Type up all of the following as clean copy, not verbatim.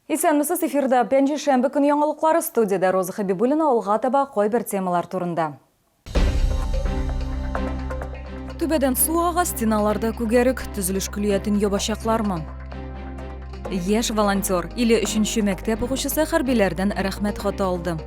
Исәнмесез эфирда пенжи шәмбі күн яңалыклары студияда Роза Хабибулина алға таба қой бір темалар турында. Түбәдән суаға стеналарда күгәрік түзіліш күлиятын ебашаклармы? Еш волонтер или 3-нче мәктәп укучысы хәрбиләрдән рәхмәт хаты алды.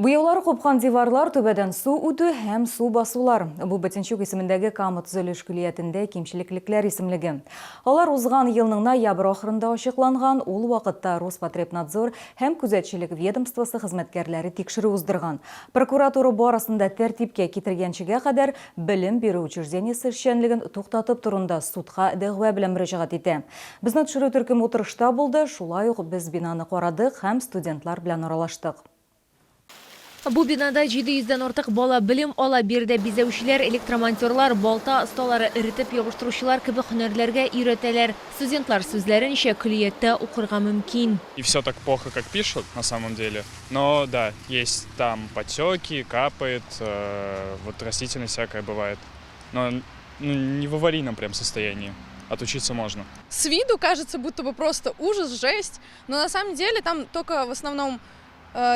Буяулары купкан диварлар, түбәдән су үтү һәм су басулар. Бу Бәтенчук исемендәге Камы төзелеш күлиятендә кимчелекләр исемлеге. Алар узган елның ноябрь ахырында ачыкланган, ул вакытта Роспотребнадзор һәм күзәтчелек ведомствосы хезмәткәрләре тикшерү уздырган. Прокуратура барысында тәртипкә китергәнчегә кадәр белем бирү учреждениесе эшчәнлеген туктатып турында судка дәгъва белән мөрәҗәгать итә. Безне төшерү төркем утырышта булды, шулай ук без бинаны карадык һәм студентлар белән аралаштык. Бу бинада 700-дән артык бала белем ала, бирдә бизәүчеләр, электромонтерлар, балта осталары, иритеп ябыштыручылар кебек һөнәрләргә өйрәтәләр. Студентлар сүзләренчә, күлиятта укырга мөмкин. И все так плохо, как пишут, на самом деле. Но да, есть там потеки, капает, вот растительность всякая бывает. Но не в аварийном прям состоянии. Отучиться можно. С виду кажется, будто бы просто ужас, жесть. Но на самом деле там только в основном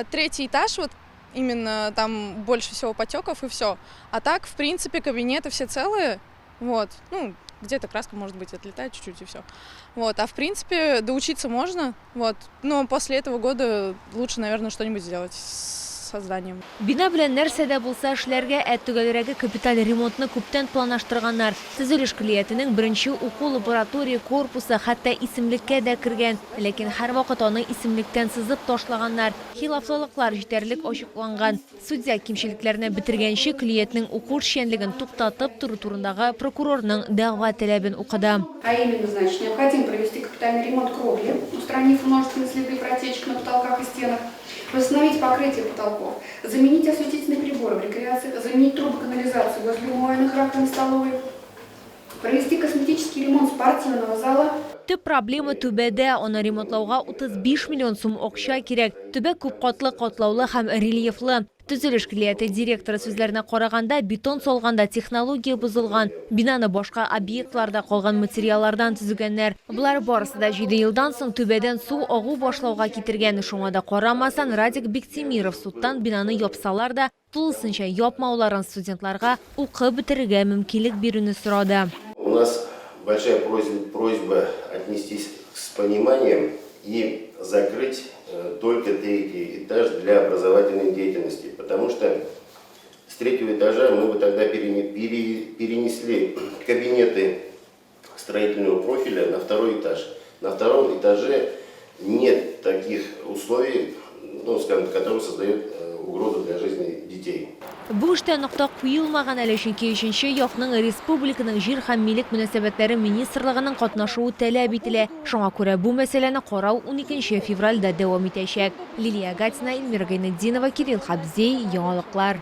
третий этаж, вот именно там больше всего потеков и все. А так, в принципе, кабинеты все целые. Вот. Ну, где-то краска, может быть, отлетает чуть-чуть и все. Вот. А в принципе, доучиться можно. Вот. Но после этого года лучше, наверное, что-нибудь сделать с созданием. Бина белән нәрсәдә булса эшләргә, түгәрәге капиталь ремонтны күптән планлаштырганнар. Төзелеш күлиятенең беренче уку лаборатория корпусы хәтта исемлеккә дә кергән. Ләкин һәр вакыт аны исемлектән сызып ташлаганнар. Хилафлыклар җитәрлек ачыкланган. Судья кимчелекләрне бетергәнче күлиятнең уку эшчәнлеген туктатып туру турындагы прокурорның дәгъва таләбен укыды. А именно, значит, необходимо провести капитальный ремонт кровли, устранив множественные следы протечек на потолках и стенах, восстановить покрытие потолков, заменить осветительные приборы в рекреациях, заменить трубы канализации возле умывальных раковин столовой, провести косметический ремонт спортивного зала. Төп проблема түбәдә, аны ремонтлауга 35 миллион сум акча кирәк. Төбә күп катлаулы һәм рельефлы. Төзелеш күлияте директоры сүзләренә караганда, бетон салганда технология бузылган. Бинаны башка объектларда калган материаллардан төзегәннәр. Булар барысы да 7 елдан соң түбәдән су агу башлауга китергән. Шуңа да карамасан, Радик Бектимиров судтан бинаны япсалар да, тулысынча япмауларын студентларга укып бетерергә мөмкинлек бирүне сорады. У нас большая просьба отнестись с пониманием и закрыть только третий этаж для образовательной деятельности, потому что с третьего этажа мы бы тогда перенесли кабинеты строительного профиля на второй этаж. На втором этаже нет таких условий, ну, скажем, которые создают угрозу для жизни детей. Бу эштә нокта куелмаган әле, чөнки 3нче якның республиканың җир һәм милек мөнәсәбәтләре министрлыгының катнашуы таләп ителә. Шуңа күрә бу мәсьәләне карау 12 февральдә дәвам итәчәк. Лилия Гатина, Эльмира Гайнетдинова, Кирилл Хабзей, яңалыклар.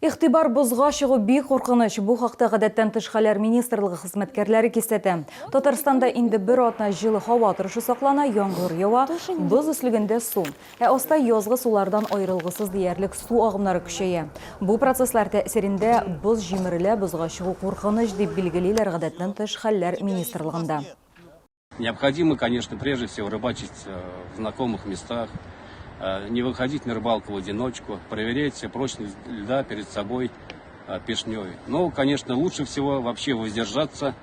Игътибар бозга чыгу бик куркыныч. Бу хакта гадәттән тыш хәлләр министрлыгы хезмәткәрләре кисәтә. Татарстанда инде бер атна җылы һава торышы саклана, яңгыр ява, боз өслегендә су. Аста язгы сулардан аерылгысыз диярлек су агымнары көчәя. Бу процесслар тәэсирендә боз җимерелә, бозга чыгу куркыныч дип билгелиләр гадәттән тыш хәлләр министрлыгында. Необходимо, конечно, прежде всего рыбачить в знакомых местах, не выходить на рыбалку в одиночку, проверять прочность льда перед собой пешней. Но, конечно, лучше всего вообще воздержаться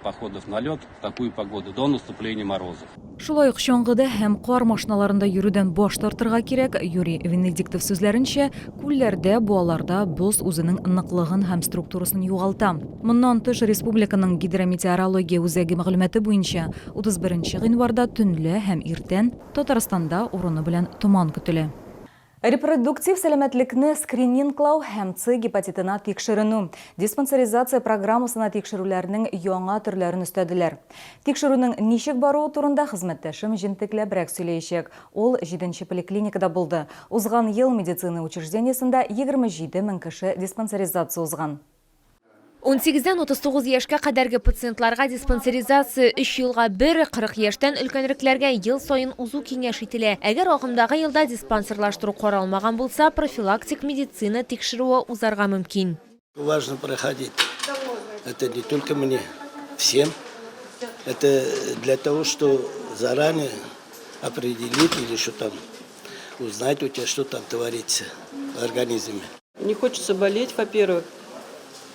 походов на лед в такую погоду до наступления морозов. Шулай ук чаңгыда һәм кар машиналарында йөрүдән баш тартырга кирәк. Юрий Венедиктов сүзләренчә, күлләрдә, буаларда боз үзенең ныклыгын һәм структурасын югалта. Моннан тыш республиканың гидрометеорология үзәге мәгълүматы буенча 31 гыйнварда төнлә һәм иртән Татарстанда урыны белән томан көтелә. Репродуктив сәламәтлекне скрининглау һәм С гепатитына тикшеренү. Диспансеризация программасына тикшерүләрнең яңа төрләрен өстәделәр. Тикшерүнең ничек баруы турында хезмәттәшем җентекләбрәк сөйләячәк. Ул 7-нче поликлиникада булды. Узган ел медицина учреждениесендә 27 мең кеше диспансеризация узган. 18-дән 39 яшькә кадәрге пациентларга диспансеризация 3 елга бер, 40 яшьтән өлкәнрекләргә ел сайын узу киңәш ителә. Әгәр агымдагы елда диспансерлаштыру каралмаган булса, профилактик медицина тикшерүе узарга мөмкин. Важно проходить. Это не только мне, всем. Это для того, что заранее определить или что там, узнать у тебя, что там творится в организме. Не хочется болеть, во-первых,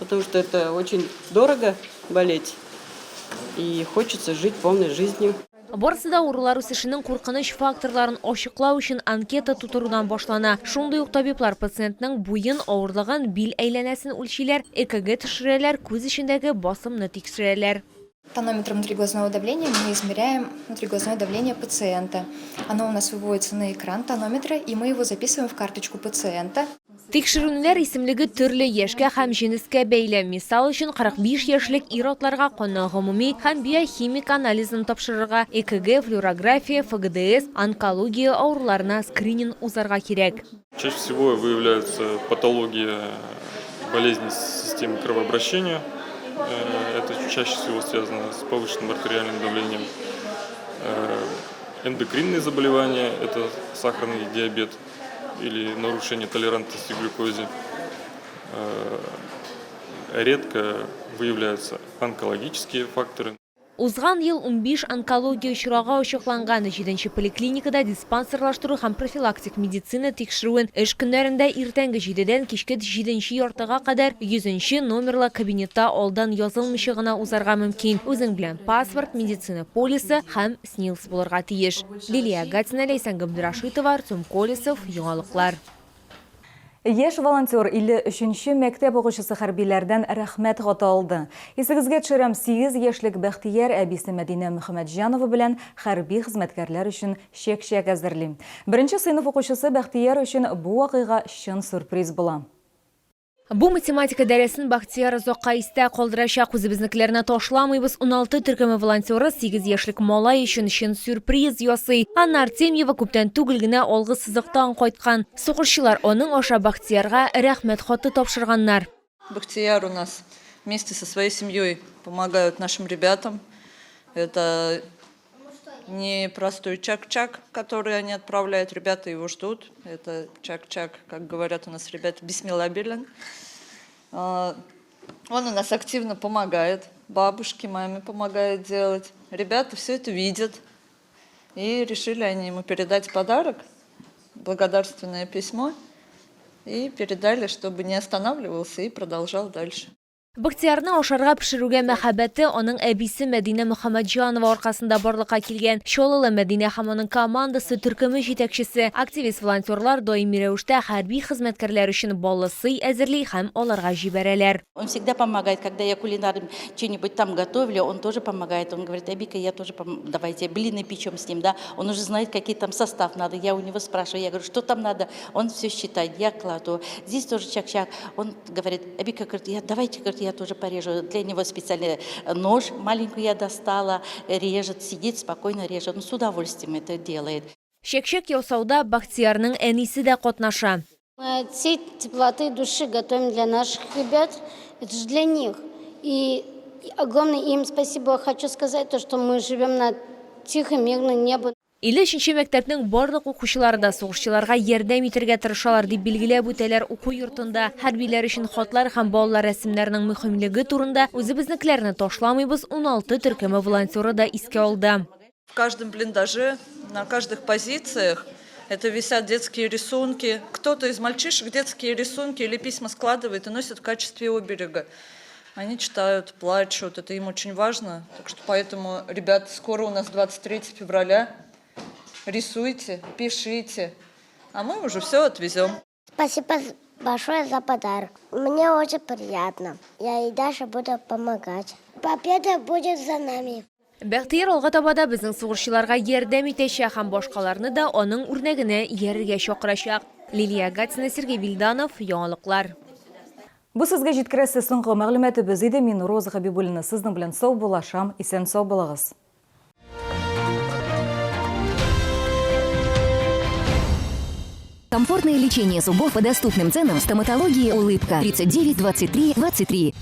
потому что это очень дорого болеть. И хочется жить полной жизнью. Барысы да урулар үсешенең куркыныч факторларын ачыклау өчен анкета тутырудан башлана. Шундый ук табиблар пациентның буен, авырлыгын, бил әйләнәсен үлчиләр, ЭКГ төшерәләр, күз эчендәге басымны тикшерәләр. Тонометром внутриглазного давления мы измеряем внутриглазное давление пациента. Оно у нас выводится на экран тонометра, и мы его записываем в карточку пациента. Тикшерүләр исемлеге төрле яшькә һәм җинескә бәйле. Мисал өчен 45 яшьлек ир-атларга канның гомуми һәм биохимик анализын тапшырырга, ЭКГ, флюорография, ФГДС, онкология авыруларына скрининг узарга кирәк. Чаще всего выявляется патология болезней системы кровообращения. Это чаще всего связано с повышенным артериальным давлением. Эндокринные заболевания – это сахарный диабет или нарушение толерантности к глюкозе. Редко выявляются онкологические факторы. Узган ел 15 онкология очрагы ачыкланган 7-нче поликлиникада диспансерлаштыру һәм профилактик медицина тикшерүен эш көннәрендә иртәнге 7-дән кичке 7-нче яртыга кадәр 100-нче номерлы кабинетта алдан язылмыйча гына узарга мөмкин. Үзең белән паспорт, медицина полисы һәм СНИЛС булырга тиеш. Лилия Гатина, Лейсан Габдрашитова, Артем Колесов, Яңалыклар. Яш волонтер 53-нче мәктәп укучысы хәрбиләрдән рәхмәт хаты алды. Исегезгә төшерәм 8 яшьлек Бәхтияр әбисе Мәдинә Мөхәммәтҗанова белән хәрби хезмәткәрләр өчен чәк әзерли. Беренче сыйныф укучысы Бәхтияр өчен бу вакыйга чын сюрприз була. Бу математика дәресен Бахтияр озакка истә калдырачак. Үзебезнекеләрне ташламыйбыз. 16 төркеме волонтеры 8 яшьлек малай өчен сюрприз ясый. Анна Артемьева күптән түгел генә алгы сызыктан кайткан. Сугышчылар аның аша Бахтиярга рәхмәт хаты тапшырганнар. Бахтияр у нас вместе со своей семьей помогают нашим ребятам. Это не простой чак-чак, который они отправляют. Ребята его ждут. Это чак-чак, как говорят у нас ребята, бисмиллабилен. Он у нас активно помогает. Бабушке, маме помогает делать. Ребята все это видят. И решили они ему передать подарок, благодарственное письмо. И передали, чтобы не останавливался и продолжал дальше. Бахтиярны ашарга пешерүгә мәхәббәте аның әбисе Мәдинә Мөхәммәтҗанова аркасында барлыкка килгән. Чаллы Мәдинә һәм аның командасы төркеме җитәкчесе, активист-волонтерлар даими рәвештә хәрби хезмәткәрләр өчен баллы сый әзерли һәм аларга җибәрәләр. Он всегда помогает, когда я кулинарным что-нибудь там готовлю, он тоже помогает. Он говорит: Абика, я тоже давайте блины печем с ним, да. Он уже знает, какие там состав надо. Я у него спрашиваю, я говорю, что там надо. Он все считает, я кладу. Здесь тоже чак-чак. Он говорит: Абика, давайте, я тоже порежу. Для него специальный нож маленький я достала, режет, сидит, спокойно режет. Он с удовольствием это делает. Чәк-чәк ясауда Бахтиярның әнисе дә катнаша. Мы всей теплоты души готовим для наших ребят. Это же для них. И огромное им спасибо хочу сказать, то, что мы живем на тихом, мирном небе. 53-нче мәктәпнең барлык укучылары да сугышчыларга ярдәм итәргә тырышалар дип билгеләп үтәләр уку йортында. Хәрбиләр өчен хатлар һәм балалар рәсемнәренең мөһимлеге турында үзебезнекеләрне ташламыйбыз 16 төркеме волонтеры да искә алды. В каждом блиндаже, на каждых позициях это висят детские рисунки. Кто-то из мальчишек детские рисунки или письма складывает и носит в качестве оберега. Они читают, плачут, это им очень важно. Так что поэтому, ребята, скоро у нас 23 февраля. Рисуйте, пишите, а мы уже все отвезем. Спасибо большое за подарок. Мне очень приятно. Я и дальше буду помогать. Победа будет за нами. Бәхтияр алга табада безнең сугышчыларга ярдәм итәчәк һәм башкаларны да аның үрнәгенә иярергә чакырачак. Лилия Гатина, Сергей Вильданов, Яңалыклар. Бу сезгә җиткерәсе соңгы мәгълүматыбыз иде. Мин Роза Хәбибуллина сезнең белән сау булашам, исән сау булыгыз. Комфортное лечение зубов по доступным ценам. Стоматология «Улыбка». 39 23 23.